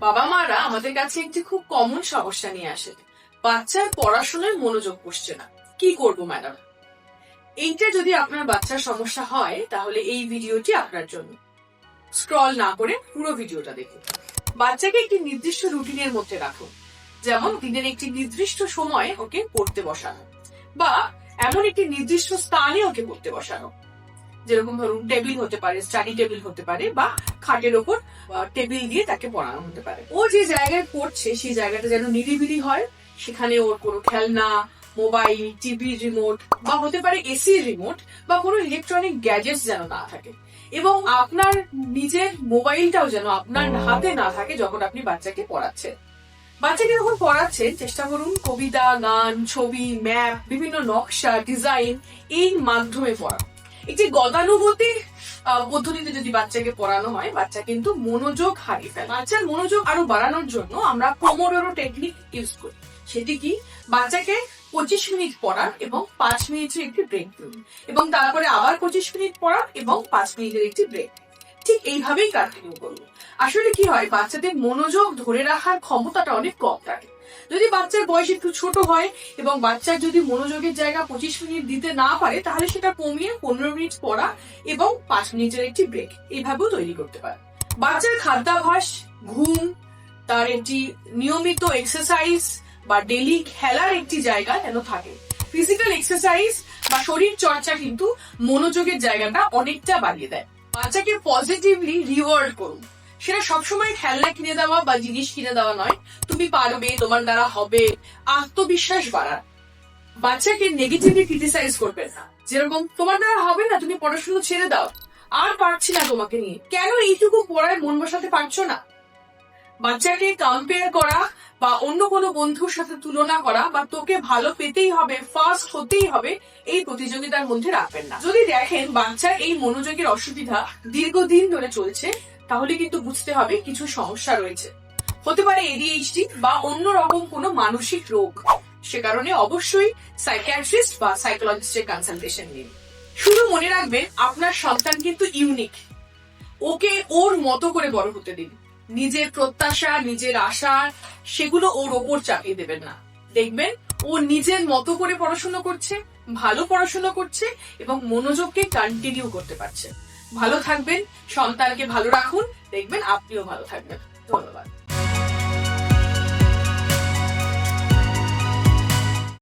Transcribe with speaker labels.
Speaker 1: বাবা মারা আমাদের কাছে একটি খুব কমন সমস্যা নিয়ে আসে, বাচ্চার পড়াশোনায় মনোযোগ বসছে না, কি করব ম্যাডাম? এইটা যদি আপনার বাচ্চার সমস্যা হয় তাহলে এই ভিডিওটি আপনার জন্য। স্ক্রল না করে পুরো ভিডিওটা দেখুন। বাচ্চাকে একটি নির্দিষ্ট রুটিনের মধ্যে রাখুন, যেমন দিনের একটি নির্দিষ্ট সময় ওকে পড়তে বসানো, বা এমন একটি নির্দিষ্ট স্থানে ওকে পড়তে বসানো। যেরকম ধরুন টেবিল হতে পারে, স্টাডি টেবিল হতে পারে, বা খাটের ওপর টেবিল দিয়ে তাকে পড়ানো হতে পারে। ও যে জায়গায় পড়ছে সেই জায়গাটা যেন নিরিবিলি হয়, সেখানে ওর কোনো খেলনা, মোবাইল, টিভি রিমোট, বা হতে পারে এসি রিমোট, বা কোনো ইলেকট্রনিক গ্যাজেটস যেন না থাকে। এবং আপনার নিজের মোবাইলটাও যেন আপনার হাতে না থাকে যখন আপনি বাচ্চাকে পড়াচ্ছেন। বাচ্চাকে যখন পড়াচ্ছেন চেষ্টা করুন কবিতা, গান, ছবি, ম্যাপ, বিভিন্ন নকশা, ডিজাইন এই মাধ্যমে পড়া। একটি গতানুগতিক পদ্ধতিতে যদি বাচ্চাকে পড়ানো হয়, বাচ্চা কিন্তু মনোযোগ হারিয়ে ফেলে। বাচ্চার মনোযোগ আরো বাড়ানোর জন্য আমরা পোমোডোরো টেকনিক ইউজ করি। সেটি কি? বাচ্চাকে 25 মিনিট পড়ান এবং 5 মিনিটের একটি ব্রেক দিন, এবং তারপরে আবার 25 মিনিট পড়ান এবং 5 মিনিটের একটি ব্রেক। ঠিক এইভাবেই কন্টিনিউ করবো। আসলে কি হয়, বাচ্চাদের মনোযোগ ধরে রাখার ক্ষমতাটা অনেক কম থাকে। যদি বাচ্চার বয়স একটু ছোট হয় এবং বাচ্চার যদি মনোযোগের জায়গা 25 মিনিট দিতে না পারে, তাহলে সেটা কমিয়ে 15 মিনিট পড়া এবং 5 মিনিটের একটি ব্রেক এইভাবেও তৈরি করতে পারে। বাচ্চার খাদ্যাভ্যাস, ঘুম, তার একটি নিয়মিত এক্সারসাইজ বা ডেইলি খেলার একটি জায়গা যেন থাকে। ফিজিক্যাল এক্সারসাইজ বা শরীর চর্চা কিন্তু মনোযোগের জায়গাটা অনেকটা বাড়িয়ে দেয়। বাচ্চাকে পজিটিভলি রিওয়ার্ড করুন। সেটা সবসময় খেলনা কিনে দেওয়া বা জিনিস কিনে দেওয়া নয়, তুমি পারবে, তোমার দ্বারা হবে, আত্মবিশ্বাস বাড়ান। বাচ্চাকে নেগেটিভলি ক্রিটিসাইজ করবেন না, যেরকম তোমার দ্বারা হবে না, তুমি পড়াশোনা ছেড়ে দাও, আর পারছি না তোমাকে নিয়ে, কেন এইটুকু পড়ায় মন বসাতে পারছো না? বাচ্চাকে কম্পেয়ার করা বা অন্য কোনো বন্ধুর সাথে তুলনা করা বা তোকে ভালো পেতেই হবে, ফার্স্ট হতেই হবে, এই প্রতিযোগিতার মধ্যে রাখবেন না। যদি দেখেন বাচ্চার এই মনোযোগের অসুবিধা দীর্ঘদিন ধরে চলছে, তাহলে কিন্তু বুঝতে হবে কিছু সমস্যা রয়েছে। হতে পারে ADHD বা অন্য রকম কোনো মানসিক রোগ। সে কারণে অবশ্যই সাইকিয়াট্রিস্ট বা সাইকোলজিস্টের কনসালটেশন নিন। শুধু মনে রাখবেন, আপনার সন্তান কিন্তু ইউনিক। ওকে ওর মতো করে বড় হতে দিন। নিজের প্রত্যাশা, নিজের আশা, সেগুলো ওর ওপর চাপিয়ে দেবেন না। দেখবেন ও নিজের মতো করে পড়াশোনা করছে, ভালো পড়াশোনা করছে এবং মনোযোগকে কন্টিনিউ করতে পারছে। ভালো থাকবেন, সন্তানকে ভালো রাখুন, দেখবেন আপনিও ভালো থাকবেন। ধন্যবাদ।